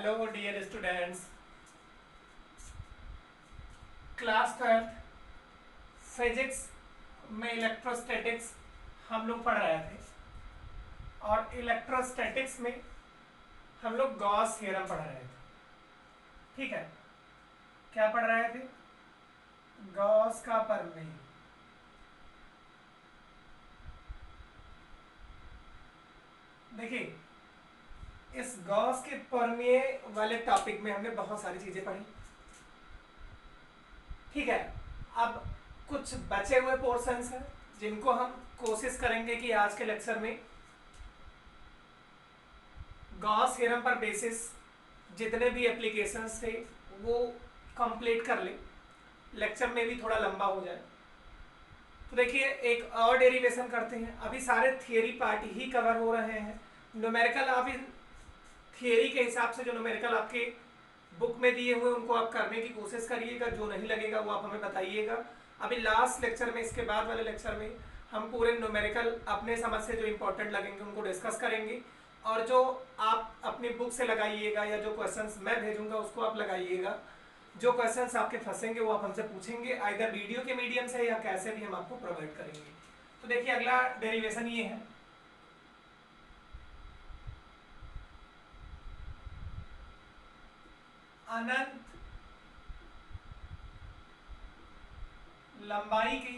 Hello dear students, class 12 physics में electrostatics हम लोग पढ़ रहे थे। और इलेक्ट्रोस्टैटिक्स में हम लोग गॉस थ्योरम पढ़ रहे थे। ठीक है, क्या पढ़ रहे थे? गॉस का प्रमेय। देखिए, इस गॉस के प्रमेय वाले टॉपिक में हमने बहुत सारी चीजें पढ़ी। ठीक है, अब कुछ बचे हुए पोर्शंस हैं जिनको हम कोशिश करेंगे कि आज के लेक्चर में गॉस थ्योरम पर बेसिस जितने भी एप्लीकेशंस थे वो कंप्लीट कर ले, लेक्चर में भी थोड़ा लंबा हो जाए। तो देखिए, एक और डेरिवेशन करते हैं। अभी सारे थियरी पार्ट ही कवर हो रहे हैं। न्यूमेरिकल आप इन थियरी के हिसाब से जो न्यूमेरिकल आपके बुक में दिए हुए उनको आप करने की कोशिश करिएगा। जो नहीं लगेगा वो आप हमें बताइएगा। अभी लास्ट लेक्चर में, इसके बाद वाले लेक्चर में हम पूरे न्यूमेरिकल अपने समझ से जो इंपॉर्टेंट लगेंगे उनको डिस्कस करेंगे। और जो आप अपनी बुक से लगाइएगा या जो क्वेश्चंस मैं भेजूंगा उसको आप लगाइएगा। जो क्वेश्चंस आपके फंसेंगे वो आप हमसे पूछेंगे, आइदर वीडियो के मीडियम से या कैसे भी हम आपको प्रोवाइड करेंगे। तो देखिए, अगला डेरिवेशन ये है। अनंत लंबाई के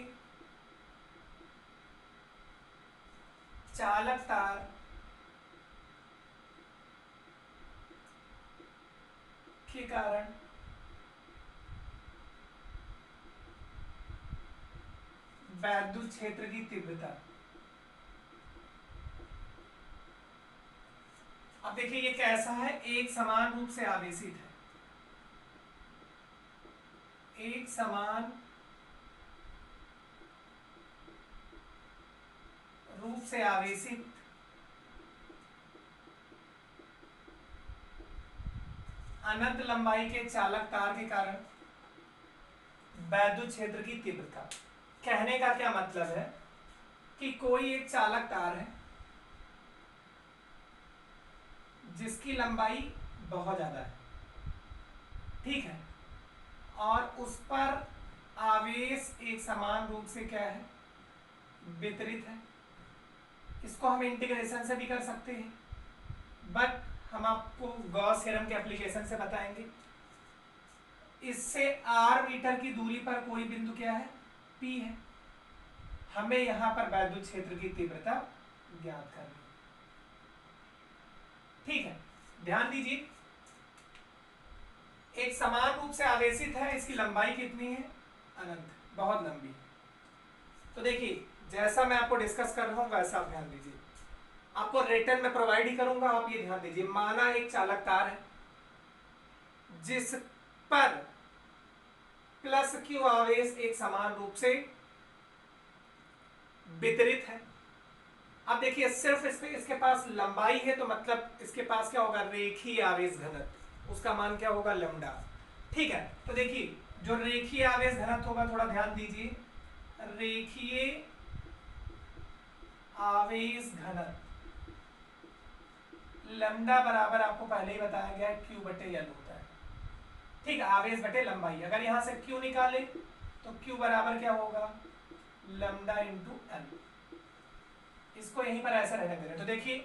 चालक तार के कारण वैद्युत क्षेत्र की तीव्रता। अब देखिए, ये कैसा है? एक समान रूप से आवेशित है। एक समान रूप से आवेशित अनंत लंबाई के चालक तार के कारण वैद्युत क्षेत्र की तीव्रता। कहने का क्या मतलब है कि कोई एक चालक तार है जिसकी लंबाई बहुत ज्यादा है, ठीक है, और उस पर आवेश एक समान रूप से क्या है? वितरित है। इसको हम इंटीग्रेशन से भी कर सकते हैं, बट हम आपको गॉस थ्योरम के एप्लीकेशन से बताएंगे। इससे r मीटर की दूरी पर कोई बिंदु क्या है? P है। हमें यहां पर वैद्युत क्षेत्र की तीव्रता ज्ञात करनी। ठीक है, ध्यान दीजिए, एक समान रूप से आवेशित है, इसकी लंबाई कितनी है? अनंत, बहुत लंबी। तो देखिए, जैसा मैं आपको डिस्कस कर रहा हूं वैसा आप ध्यान दीजिए। आपको रिटर्न में प्रोवाइड ही करूंगा, आप ये ध्यान दीजिए। माना एक चालक तार है जिस पर प्लस क्यू आवेश एक समान रूप से वितरित है। अब देखिए, सिर्फ इसके पास लंबाई है तो मतलब इसके पास क्या होगा? रेखीय आवेश घनत्व। उसका मान क्या होगा? लैम्डा। ठीक है, तो देखिए, जो रेखीय आवेश घनत्व होगा, थोड़ा ध्यान दीजिए, रेखीय आवेश घनत्व लैम्डा बराबर आपको पहले ही बताया गया है क्यू बटे एल होता है। ठीक है, आवेश बटे लंबाई। अगर यहां से क्यू निकाले तो क्यू बराबर क्या होगा? Lambda into L. इसको यहीं पर ऐसा रहने दे रहे। तो देखिए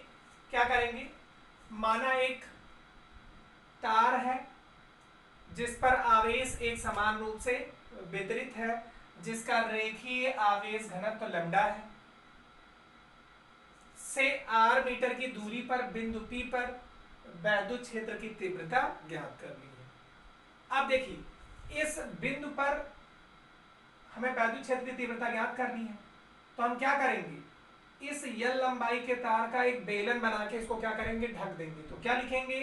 क्या करेंगे। माना एक तार है जिस पर आवेश एक समान रूप से वितरित है, जिसका रेखीय आवेश घनत्व लैम्डा है, से r मीटर की दूरी पर बिंदु P पर वैद्युत क्षेत्र की तीव्रता ज्ञात करनी है। अब देखिए, इस बिंदु पर हमें वैद्युत क्षेत्र की तीव्रता ज्ञात करनी है, तो हम क्या करेंगे? इस L लंबाई के तार का एक बेलन बना के इसको क्या करेंगे? ढक देंगे। तो क्या लिखेंगे?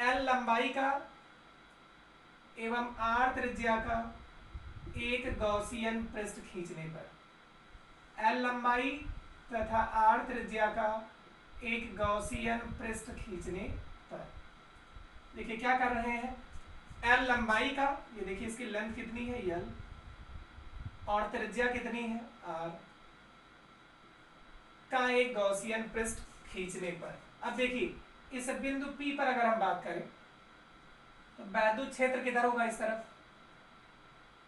L लंबाई का एवं R त्रिज्या का एक गॉसियन पृष्ठ खींचने पर, L लंबाई तथा R त्रिज्या का एक गॉसियन पृष्ठ खींचने पर। देखिए क्या कर रहे हैं? L लंबाई का, ये देखिए इसकी लेंथ कितनी है? L, और त्रिज्या कितनी है? R, का एक गॉसियन पृष्ठ खींचने पर। अब देखिए, इस बिंदु P पर अगर हम बात करें तो वैद्युत क्षेत्र किधर होगा, इस तरफ,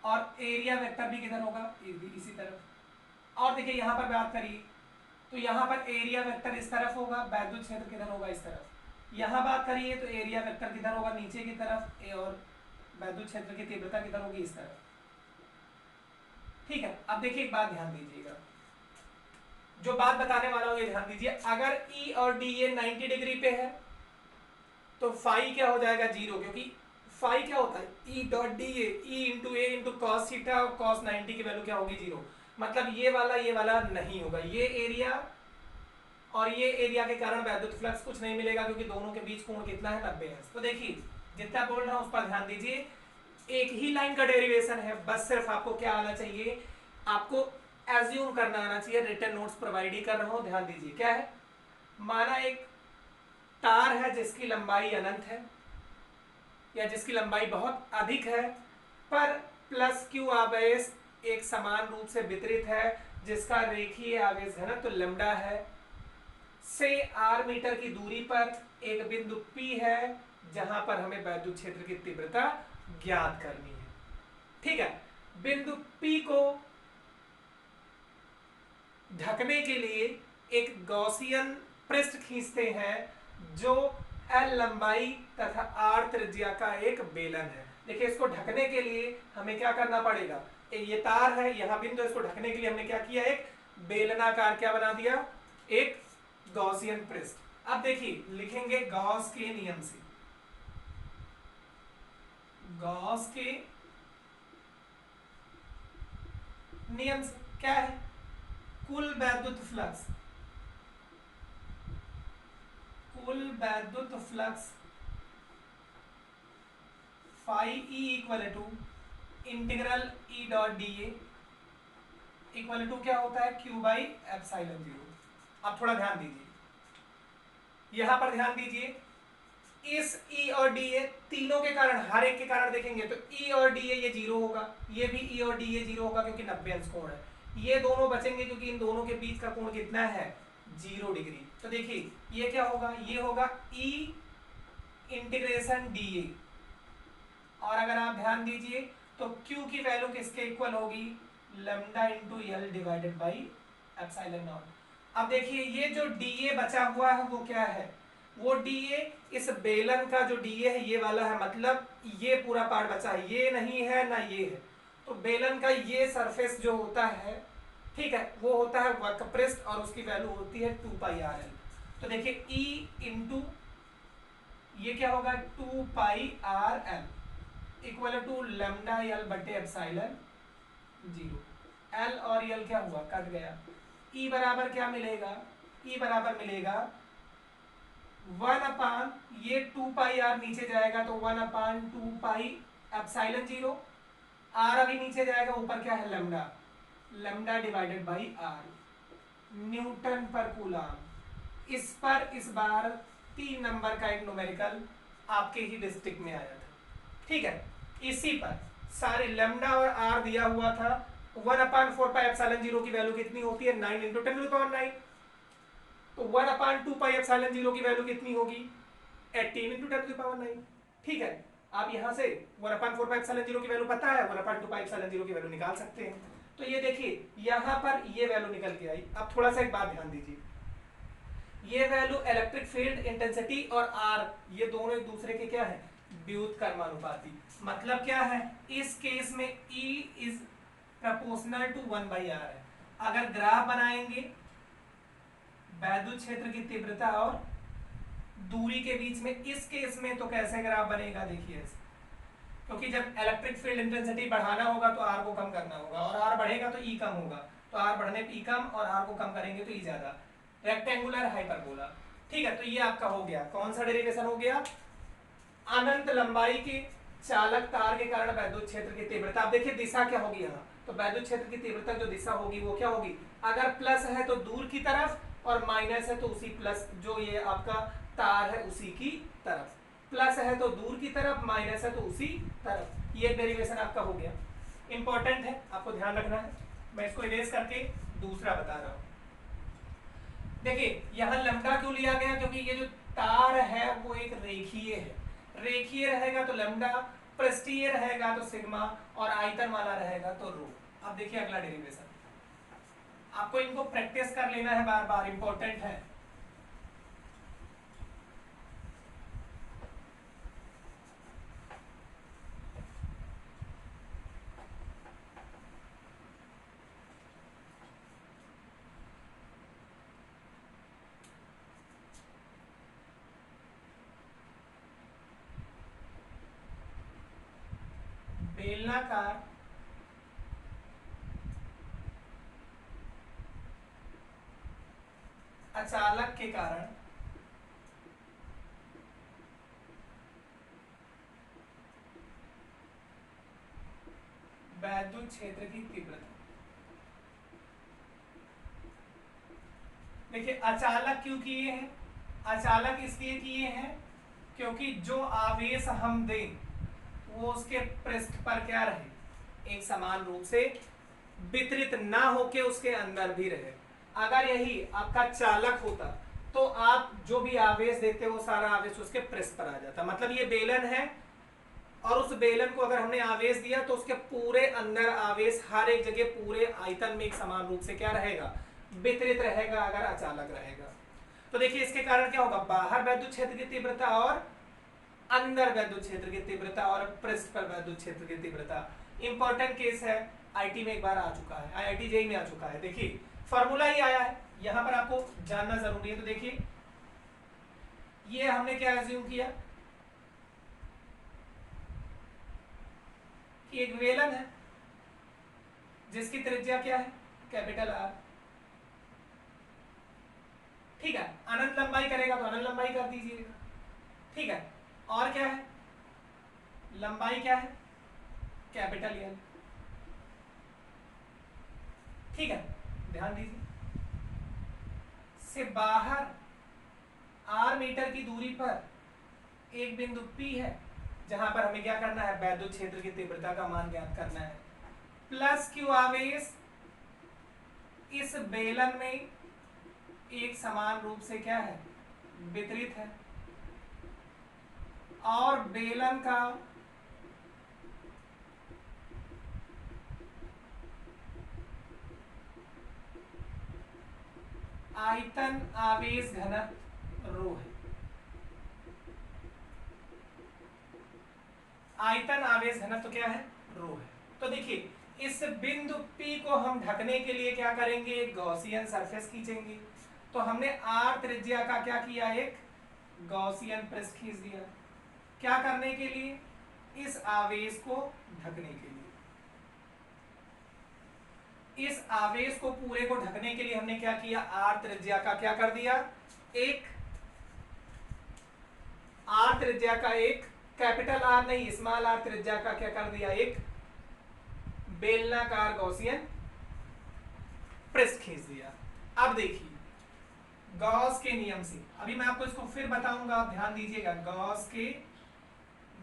और एरिया वेक्टर भी किधर होगा, इसी तरफ। और देखिए यहाँ पर बात करिए तो यहाँ पर एरिया वेक्टर इस तरफ होगा, वैद्युत क्षेत्र किधर होगा, इस तरफ। यहाँ बात करिए तो एरिया वेक्टर किधर होगा, नीचे की तरफ, और वैद्युत क्षेत्र की तीव्रता किधर होगी, इस तरफ। ठीक है, अब देखिए एक बात ध्यान दीजिएगा, जो बात बताने वाला हूं ये ध्यान दीजिए। अगर ई और डी ये 90 डिग्री पे है तो फाई क्या हो जाएगा, 0, क्योंकि फाई क्या होता है, E dot D E into A into cos theta, और कॉस 90 की वैल्यू क्या होगी, 0। मतलब ये वाला नहीं होगा, ये एरिया और ये एरिया के कारण वैद्युत फ्लक्स कुछ नहीं मिलेगा, क्योंकि दोनों के बीच कोण कितना है, 90 है। तो देखिए जितना बोल रहा हूं उस पर ध्यान दीजिए, एक ही लाइन का डेरिवेशन है, बस सिर्फ आपको क्या आना चाहिए, आपको एज्यूम करना आना चाहिए। रिटन नोट्स प्रोवाइड ही कर रहा हूं, ध्यान दीजिए। क्या है, माना एक तार है जिसकी लंबाई अनंत है, या जिसकी लंबाई बहुत अधिक है, पर प्लस क्यू आवेश एक समान रूप से वितरित है, जिसका रेखीय आवेश घनत्व तो लैम्डा है, से आर मीटर की दूरी पर एक बिंदु P है, जहां पर हमें वैद्युत क्षेत्र की तीव्रता ज्ञात करनी है। ठीक है, बिंदु P को ढकने के लिए एक गॉसियन पृष्ठ खींचते हैं, जो L लंबाई तथा R त्रिज्या का एक बेलन है। देखिए इसको ढकने के लिए हमें क्या करना पड़ेगा, ये तार है, यहाँ बिंदु, इसको ढकने के लिए हमने क्या किया, एक बेलनाकार क्या बना दिया, एक गॉसियन पृष्ठ। अब देखिए लिखेंगे गॉस के नियम से, गॉस के नियम से क्या है, कुल वैद्युत फ्लक्स, कुल वैद्युत flux phi E equal to integral E dot D equal to क्या होता है, क्यू बाई एप्सिलॉन 0। अब थोड़ा ध्यान दीजिए, यहां पर ध्यान दीजिए, इस ई और डी ए तीनों के कारण, हर एक के कारण देखेंगे तो ई और डी ए ये 0 होगा, ये भी ई और डी ए 0 होगा, क्योंकि 90 अंश कोण है। ये दोनों बचेंगे क्योंकि इन दोनों के बीच का कोण कितना है, 0 डिग्री। तो देखिए ये क्या होगा, ये होगा ई इंटीग्रेशन डी ए, और अगर आप ध्यान दीजिए तो Q की वैल्यू किसके इक्वल होगी, lambda into L divided by epsilon not. अब देखिए ये जो dA बचा हुआ है वो क्या है, वो dA इस बेलन का जो dA है ये वाला है, मतलब ये पूरा पार्ट बचा है, ये नहीं है ना ये है। तो बेलन का ये सरफेस जो होता है, ठीक है, वो होता है वक्र पृष्ठ, और उसकी वैल्यू होती है 2πrl। तो देखिए E इंटू ये क्या होगा, 2πrl equal to lambda L बटे एप्सिलॉन 0। एल और एल क्या हुआ, कट गया। ई बराबर क्या मिलेगा, ई बराबर मिलेगा 1 ये 2πr नीचे जाएगा तो 1/2π एप्सिलॉन 0, आर अभी नीचे जाएगा, ऊपर क्या है lambda, lambda divided by R, newton per coulomb. इस पर इस बार 3 नंबर का एक न्यूमेरिकल आपके ही डिस्ट्रिक्ट में आया था। ठीक है, इसी पर सारे लैम्डा और आर दिया हुआ था। 1/4π एप्सिलॉन 0 की वैल्यू कितनी होती है, 9 × 10⁹। तो 1/2π एप्सिलॉन 0 की वैल्यू कितनी होगी, 18 × 10⁹। ठीक है, आप यहां से 1/4π एप्सिलॉन 0 की वैल्यू पता है, 1/2π एप्सिलॉन 0 की वैल्यू निकाल सकते हैं। तो ये देखिए यहां पर ये वैल्यू निकल के आई। अब थोड़ा सा एक बात ध्यान दीजिए, ये वैल्यू इलेक्ट्रिक फील्ड इंटेंसिटी और आर ये दोनों एक दूसरे के क्या है, व्युत्क्रमानुपाती। मतलब क्या है, इस केस में E is proportional to 1/r है। अगर ग्राफ बनाएंगे वैद्युत क्षेत्र की तीव्रता और दूरी के बीच में, इस केस में तो कैसे ग्राफ बनेगा, देखिए क्योंकि जब इलेक्ट्रिक फील्ड इंटेंसिटी बढ़ाना होगा तो आर को कम करना होगा, और आर बढ़ेगा तो ई कम होगा, तो आर बढ़ने पे ई कम और आर को कम करेंगे तो ई ज्यादा, रेक्टेंगुलर हाइपरबोला। ठीक है, तो ये आपका हो गया, कौन सा डेरिवेशन हो गया, अनंत लंबाई के चालक तार के कारण वैद्युत क्षेत्र की तीव्रता। अब देखिए दिशा क्या होगी यहाँ, तो वैद्युत क्षेत्र की तीव्रता जो दिशा होगी वो क्या होगी, अगर प्लस है तो दूर की तरफ, और माइनस है तो उसी प्लस जो ये आपका तार है उसी की तरफ, प्लस है तो दूर की तरफ, माइनस है तो उसी तरफ। ये डेरिवेशन आपका हो गया, इंपॉर्टेंट है, आपको ध्यान रखना है। मैं इसको इरेज करके दूसरा बता रहा हूं। देखिए यहां लैम्डा क्यों लिया गया, क्योंकि ये जो तार है वो एक रेखीय है, रेखीय रहेगा तो लैम्डा, पृष्ठीय रहेगा तो सिग्मा, और आयतन वाला रहेगा तो रो। अब देखिए अगला डेरिवेशन, आपको इनको प्रैक्टिस कर लेना है बार बार, इंपॉर्टेंट है। बेलनाकार अचालक के कारण वैद्युत क्षेत्र की तीव्रता। देखिए अचालक क्यों किए हैं? अचालक इसलिए किए हैं क्योंकि जो आवेश हम दें वो उसके पृष्ठ पर क्या रहे, एक समान रूप से वितरित ना होके उसके अंदर भी रहे। अगर यही आपका चालक होता तो आप जो भी आवेश देते वो सारा आवेश उसके पृष्ठ पर आ जाता। मतलब ये बेलन है और उस बेलन को अगर हमने आवेश दिया तो उसके पूरे अंदर आवेश हर एक जगह पूरे आयतन में एक समान रूप से क्या रहेगा, वितरित रहेगा अगर अचालक रहेगा। तो देखिए इसके कारण क्या होगा, बाहर वैद्युत क्षेत्र की तीव्रता और अंदर वैद्युत क्षेत्र की तीव्रता और पृष्ठ पर वैद्युत क्षेत्र की तीव्रता। इंपॉर्टेंट केस है, आईटी में एक बार आ चुका है, आईआईटी जेईई में आ चुका है। देखिए फॉर्मूला ही आया है, यहां पर आपको जानना जरूरी है। तो देखिए ये हमने क्या एज्यूम किया कि एक वेलन है जिसकी त्रिज्या क्या है, कैपिटल आर। ठीक है, अनंत लंबाई करेगा तो अनंत लंबाई कर दीजिएगा। ठीक है, और क्या है, लंबाई क्या है, कैपिटल एल। ठीक है, ध्यान दीजिए, से बाहर आर मीटर की दूरी पर एक बिंदु P है जहां पर हमें क्या करना है, वैद्युत क्षेत्र की तीव्रता का मान ज्ञात करना है। प्लस क्यू आवेश इस बेलन में एक समान रूप से क्या है, वितरित है, और बेलन का आयतन आवेश घनत्व रो है। आयतन आवेश घनत्व क्या है, रो है। तो देखिए इस बिंदु P को हम ढकने के लिए क्या करेंगे, एक गॉसियन सरफेस खींचेंगे। तो हमने r त्रिज्या का क्या किया, एक गॉसियन पृष्ठ खींच दिया। क्या करने के लिए, इस आवेश को ढकने के लिए। इस आवेश को पूरे को ढकने के लिए हमने क्या किया, r त्रिज्या का क्या कर दिया, एक r त्रिज्या का एक कैपिटल R नहीं स्मॉल r त्रिज्या का क्या कर दिया, एक बेलनाकार गॉसियन पृष्ठ खींच दिया। अब देखिए गॉस के नियम से, अभी मैं आपको इसको फिर बताऊंगा, आप ध्यान दीजिएगा। गॉस के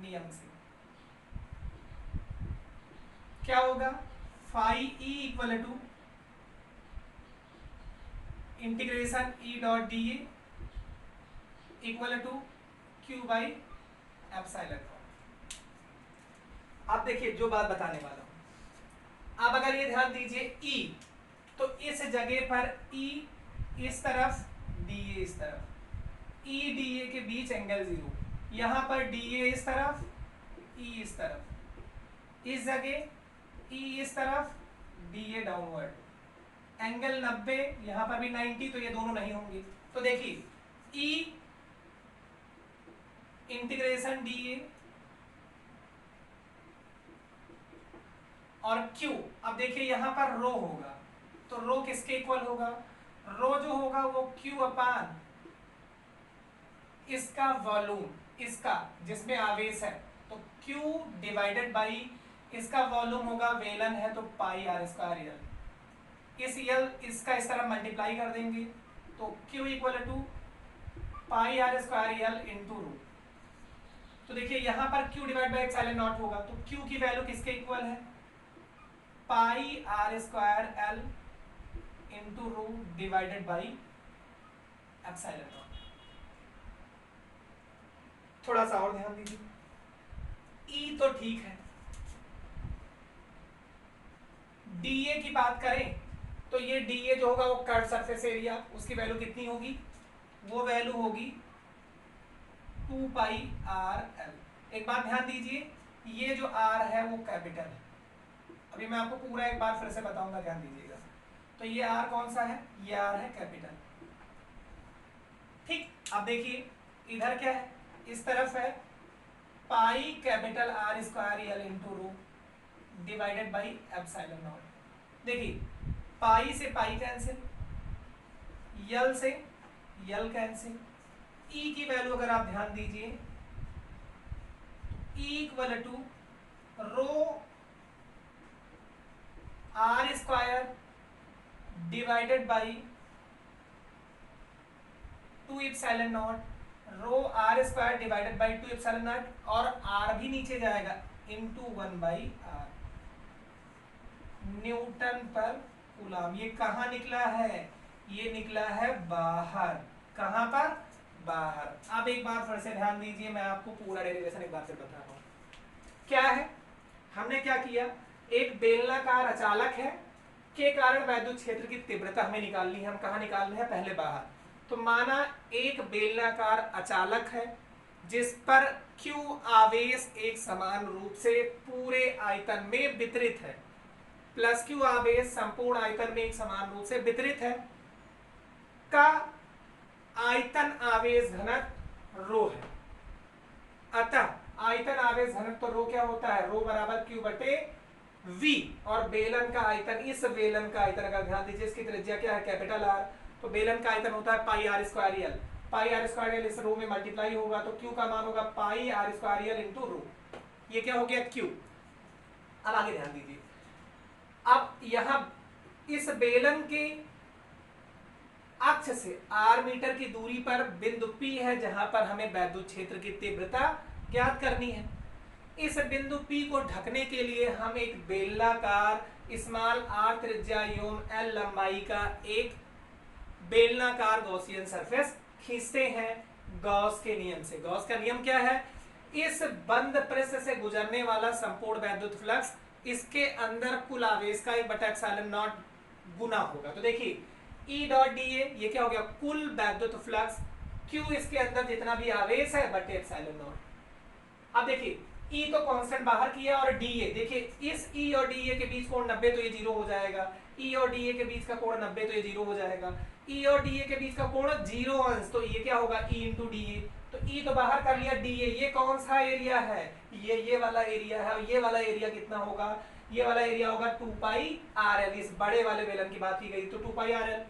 नियम से क्या होगा, phi E equal to integration E dot D equal to Q by epsilon. आप देखिए जो बात बताने वाला हूं, आप अगर ये ध्यान दीजिए ई, तो इस जगह पर ई इस तरफ, डी ए इस तरफ, ई डी ए के बीच एंगल 0, यहां पर डी ए इस तरफ, ई इस तरफ, इस जगह ई इस तरफ, डी ए डाउनवर्ड, एंगल 90, यहां पर भी 90, तो ये दोनों नहीं होंगे। तो देखिए ई इंटीग्रेशन डी ए और Q, अब देखिए यहां पर रो होगा, तो रो किसके इक्वल होगा, रो जो होगा वो Q अपान इसका वॉल्यूम, इसका जिसमें आवेश है, तो Q डिवाइडेड बाई इसका वॉल्यूम होगा, वेलन है तो पाई आर स्क्वायर यल। इस यल इसका इस तरह मल्टीप्लाई कर देंगे तो Q equal to pi r square l into rho. तो देखिए यहां पर Q divide by epsilon naught होगा, तो Q की वैल्यू किसके इक्वल है, pi r square l into rho divided by epsilon naught. थोड़ा सा और ध्यान दीजिए, ई तो ठीक है, डीए की बात करें तो ये डीए जो होगा वो कर्व सरफेस एरिया, उसकी वैल्यू कितनी होगी, वो वैल्यू होगी 2 पाई आर एल। एक बात ध्यान दीजिए, ये जो आर है वो कैपिटल है, अभी मैं आपको पूरा एक बार फिर से बताऊंगा, ध्यान दीजिएगा। तो ये आर कौन सा है, ये आर है कैपिटल। ठीक, अब देखिए इधर क्या है, इस तरफ है pi capital R square l into rho divided by epsilon not. देखिए पाई से पाई कैंसिल, यल से यल कैंसिल, ई की वैल्यू अगर आप ध्यान दीजिए, E equal to rho are square divided by 2 epsilon naught, rho are square divided by 2 epsilon naught, और R भी नीचे जाएगा into 1 by R newton per coulomb. ये कहाँ निकला है, ये निकला है बाहर, कहाँ पर, बाहर। अब एक बार फिर से ध्यान दीजिए, मैं आपको पूरा डेरिवेशन एक बार फिर बता रहा हूँ। क्या है, हमने क्या किया, एक बेलनाकार अचालक है के कारण वैद्युत क्षेत्र की तीव्रता हमें निकालनी है। हम कहाँ निकाल रहे हैं, पहले बाहर। तो माना एक बेलनाकार अचालक है जिस पर Q आवेश एक समान रूप से पूरे आयतन में वितरित है, प्लस Q आवेश संपूर्ण आयतन में एक समान रूप से वितरित है, का आयतन आवेश घनत्व रो है। अतः आयतन आवेश घनत्व रो क्या होता है, रो बराबर Q बटे V, और बेलन का आयतन, इस बेलन का आयतन अगर ध्यान दीजिए, इसकी त्रिज्या क्या है, कैपिटल आर, तो बेलन का आयतन होता है pi r square l. Pi r square l इस रो में मल्टीप्लाई होगा तो Q का मान होगा pi r square l into rho, ये क्या हो गया Q। अब आगे ध्यान दीजिए, अब यहां इस बेलन के अक्ष से आर मीटर की दूरी पर बिंदु P है जहां पर हमें वैद्युत क्षेत्र की तीव्रता ज्ञात करनी है। इस बिंदु P को ढकने के लिए हम एक बेलनाकार स्मॉल r त्रिज्या एवं l लंबाई का एक बेलनाकार गॉसियन सरफेस खींचते हैं गॉस के नियम से। गॉस का नियम क्या है, इस बंद पृष्ठ से गुजरने वाला संपूर्ण वैद्युत फ्लक्स इसके अंदर कुल आवेश का 1/ε0 गुना होगा। तो देखिए E डॉट डी ये क्या हो गया, कुल वैद्युत फ्लक्स Q इसके अंदर जितना भी आवेश है बटे एप्सिलॉन नॉट। अब देखिए E तो कांस्टेंट बाहर किया, और DA देखिए इस E और DA के बीच कोण 90, तो ये 0 हो जाएगा। E और DA के बीच का कोण 90, तो ये 0 हो जाएगा। E और DA के बीच का कोण 0 अंश, तो ये क्या होगा E इंटू DA। तो E तो बाहर कर लिया, DA ये कौन सा एरिया है, ये वाला एरिया है, और ये वाला एरिया कितना होगा, ये वाला एरिया होगा 2 पाई आर एल। इस बड़े वाले बेलन की बात की गई तो 2 पाई आर एल।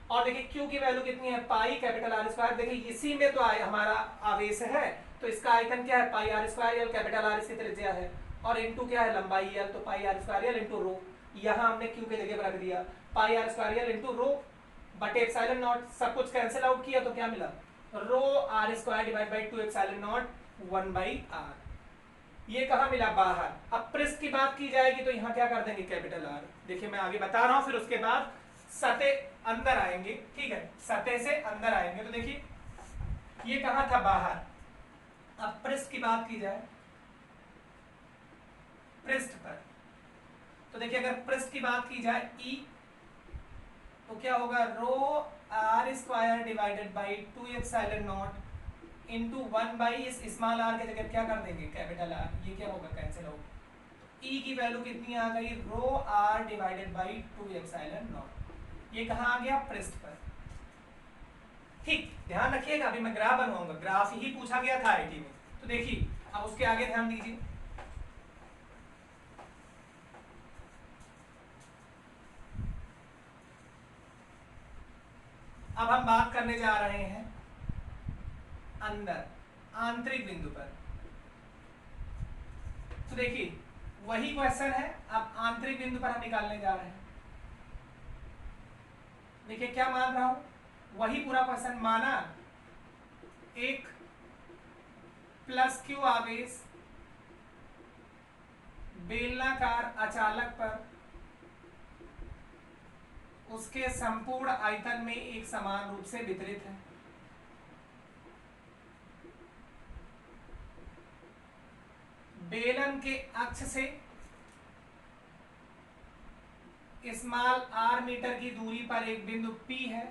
और देखिए Q की वैल्यू कितनी है, पाई कैपिटल आर स्क्वायर। देखिए इसी में तो हमारा आवेश है, तो इसका आयतन क्या है, pi r square l, capital r इसकी त्रिज्या है, और इंटू क्या है, लंबाई एल, तो pi r square l into rho. यहाँ हमने Q के जगह पर रख दिया pi r square l into rho बटे एप्सिलॉन नॉट। सब कुछ कैंसिल आउट किया तो क्या मिला, rho are square divide by 2 epsilon naught 1 by r. ये कहाँ मिला, बाहर। अब पृष्ठ की बात की जाएगी तो यहाँ क्या कर देंगे, कैपिटल आर। देखिए मैं आगे बता रहा हूँ, फिर उसके बाद सतह अंदर आएंगे, ठीक है, सतह से अंदर आएंगे। तो देखिए ये कहाँ था, बाहर। अब पृष्ठ की बात की जाए, पृष्ठ पर, तो देखिए अगर पृष्ठ की बात की जाए E, तो क्या होगा, rho are square divided by 2 epsilon naught into 1 by, इस स्मॉल आर के जगह क्या कर देंगे, कैपिटल आर। ये क्या होगा, कैंसिल होगा। E की वैल्यू कितनी आ गई, rho r divided by 2 epsilon naught. ये कहाँ आ गया, पृष्ठ पर। ठीक, ध्यान रखिएगा, अभी मैं ग्राफ बनवाऊंगा, ग्राफ ही पूछा गया था आईटी में। तो देखिए अब उसके आगे ध्यान दीजिए, अब हम बात करने जा रहे हैं अंदर आंतरिक बिंदु पर। तो देखिए वही क्वेश्चन है, अब आंतरिक बिंदु पर हम निकालने जा रहे हैं। देखिए क्या मान रहा हूं, वही पूरा क्वेश्चन। माना एक प्लस Q आवेश बेलनाकार अचालक पर उसके संपूर्ण आयतन में एक समान रूप से वितरित है। बेलन के अक्ष से स्मॉल आर मीटर की दूरी पर एक बिंदु P है,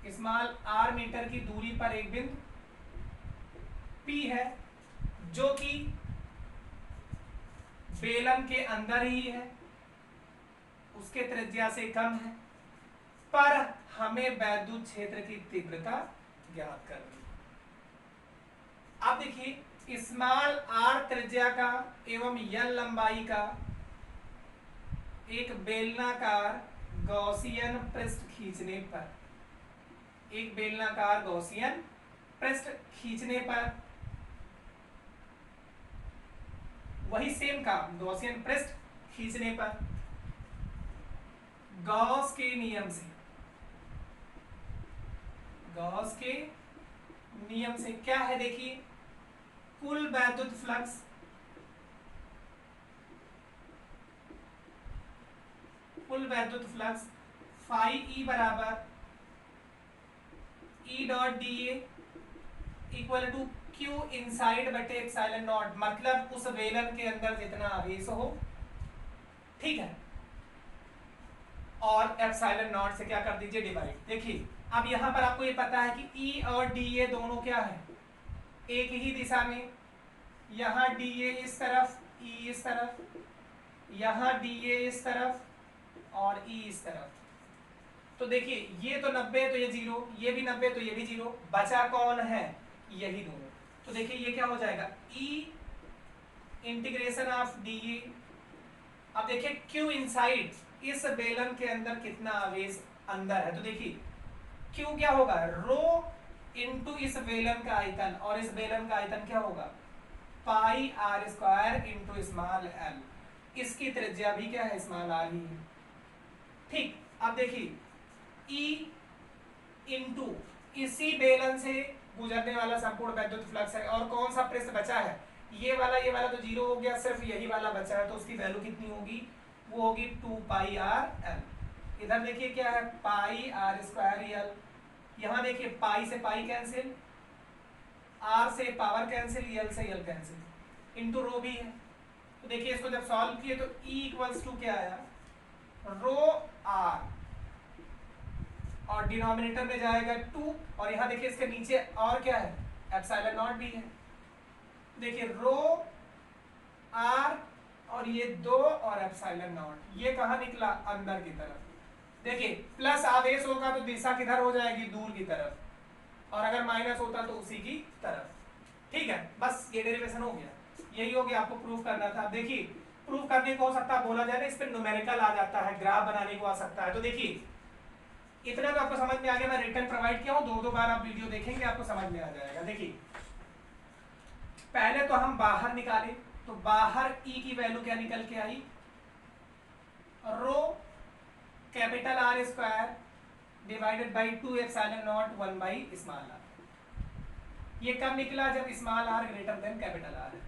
स्मॉल आर मीटर की दूरी पर एक बिंदु P है जो कि बेलन के अंदर ही है, उसके त्रिज्या से कम है, पर हमें वैद्युत क्षेत्र की तीव्रता ज्ञात करनी है। अब देखिए स्मॉल आर त्रिज्या का एवं एल लंबाई का एक बेलनाकार गॉसियन पृष्ठ खींचने पर, एक बेलनाकार गॉसियन पृष्ठ खींचने पर वही सेम काम, गॉसियन पृष्ठ खींचने पर गॉस के नियम से, गॉस के नियम से क्या है देखिए, कुल वैद्युत फ्लक्स फाई ई बराबर E dot D equal to Q inside बटे एप्सिलॉन नॉट, मतलब उस बेलन के अंदर जितना आवेश हो, ठीक है, और एप्सिलॉन नॉट से क्या कर दीजिए डिवाइड। देखिए अब यहां पर आपको ये पता है कि ई और डी ए दोनों क्या है, एक ही दिशा में, यहां डी ए इस तरफ, ई इस तरफ, यहां डी ए इस तरफ और ई इस तरफ। तो देखिए ये तो 90 तो ये 0, ये भी 90 तो ये भी 0, बचा कौन है, यही दोनों। तो देखिए ये क्या हो जाएगा, ई इंटीग्रेशन ऑफ डी ए। अब देखिए क्यू इनसाइड, इस बेलन के अंदर कितना आवेश अंदर है, तो देखिए क्यू क्या होगा, रो इनटू इस बेलन का आयतन, और इस बेलन का आयतन क्या होगा, pi r square into small l, इसकी त्रिज्या भी क्या है, स्मॉल आर ही है, ठीक। अब देखिए ई इंटू इसी बेलन से गुजरने वाला संपूर्ण वैद्युत फ्लक्स है, और कौन सा पृष्ठ बचा है, ये वाला तो 0 हो गया, सिर्फ यही वाला बचा है, तो उसकी वैल्यू कितनी होगी, वो होगी 2 पाई आर एल। इधर देखिए क्या है, पाई आर स्क्वायर एल, यहां देखिए पाई से पाई कैंसिल, आर से पावर कैंसिल, एल से एल कैंसिल, इंटू रो भी है। तो देखिए इसको जब सॉल्व किए तो ई इक्वल्स टू क्या आया, रो आर, और डिनोमिनेटर में जाएगा 2, और यहां देखिए इसके नीचे और क्या है, एप्सिलॉन नॉट भी है। देखिए रो आर और ये 2 और एप्सिलॉन नॉट, ये कहां निकला, अंदर की तरफ। देखिए प्लस आवेश होगा तो दिशा किधर हो जाएगी, दूर की तरफ, और अगर माइनस होता तो उसी की तरफ, ठीक है। बस ये डेरिवेशन हो गया, यही हो गया, आपको प्रूफ करना था। देखिए प्रूफ करने को हो सकता है बोला जाए ना, इस पर न्यूमेरिकल आ जाता है, ग्राफ बनाने को आ सकता है। तो देखिए इतना तो आपको समझ में आ गया, मैं रिटर्न प्रोवाइड किया हूं, 2 बार आप वीडियो देखेंगे आपको समझ में आ जाएगा। देखिए पहले तो हम बाहर निकाले, तो बाहर ई की वैल्यू क्या निकल के आई, rho capital R square divided by 2 epsilon naught 1 by small R. ये कब निकला, जब small R greater than capital R है।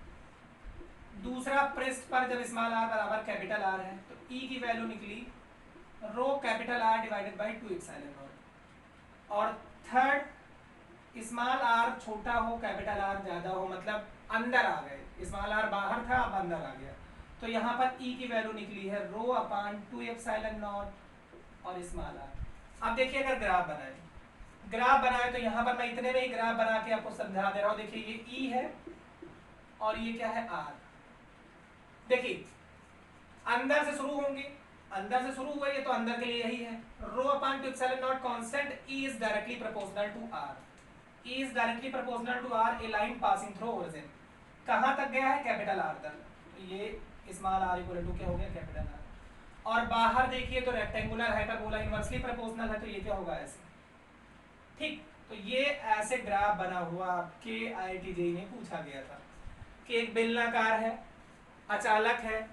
दूसरा पृष्ठ पर जब स्मॉल आर बराबर कैपिटल आर है, तो ई की वैल्यू निकली rho capital R divided by 2 epsilon naught. और थर्ड स्मॉल आर छोटा हो कैपिटल आर ज्यादा हो, मतलब अंदर आ गए, स्मॉल आर बाहर था अब अंदर आ गया, तो यहाँ पर ई की वैल्यू निकली है रो अपॉन 2 एप्सिलॉन नॉट और स्मॉल आर। अब देखिए अगर ग्राफ बनाए तो यहाँ पर मैं इतने में ही ग्राफ बना के आपको समझा दे रहा हूँ। देखिए ये ई है और ये क्या है, आर। देखिए अंदर से शुरू होंगे, अंदर से शुरू हुआ ये, तो अंदर के लिए यही है, rho upon 2 epsilon naught constant, E is directly proportional to R, E is directly proportional to R, a line passing through origin. कहां तक गया है, कैपिटल आर तक, तो ये स्मॉल आर इक्वल टू क्या हो गया, कैपिटल आर। और बाहर देखिए तो रेक्टेंगुलर हाइपरबोला इनवर्सली प्रोपोर्शनल है, तो ये क्या होगा, ऐसे, ठीक। तो ये ऐसे ग्राफ बना हुआ आपके IIT JEE में पूछा गया था कि एक बेलनाकार है, अचालक है,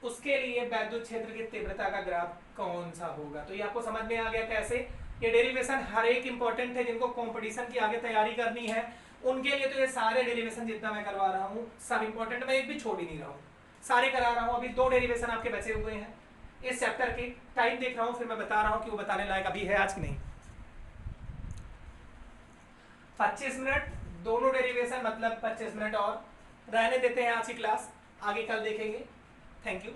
उसके लिए वैद्युत क्षेत्र की तीव्रता का ग्राफ कौन सा होगा। तो ये आपको समझ में आ गया कैसे। ये डेरिवेशन हर एक इंपॉर्टेंट है, जिनको कंपटीशन की आगे तैयारी करनी है उनके लिए तो ये सारे डेरिवेशन जितना मैं करवा रहा हूँ सब इंपॉर्टेंट, मैं एक भी छोड़ ही नहीं रहा हूँ, सारे करा रहा हूँ। अभी 2 डेरिवेशन आपके बचे हुए हैं इस चैप्टर के, टाइम देख रहा हूँ फिर मैं बता रहा हूँ कि वो बताने लायक अभी है आज की नहीं। 25 मिनट दोनों डेरिवेशन, मतलब 25 मिनट और रहने देते हैं आज की क्लास, आगे कल देखेंगे। Thank you.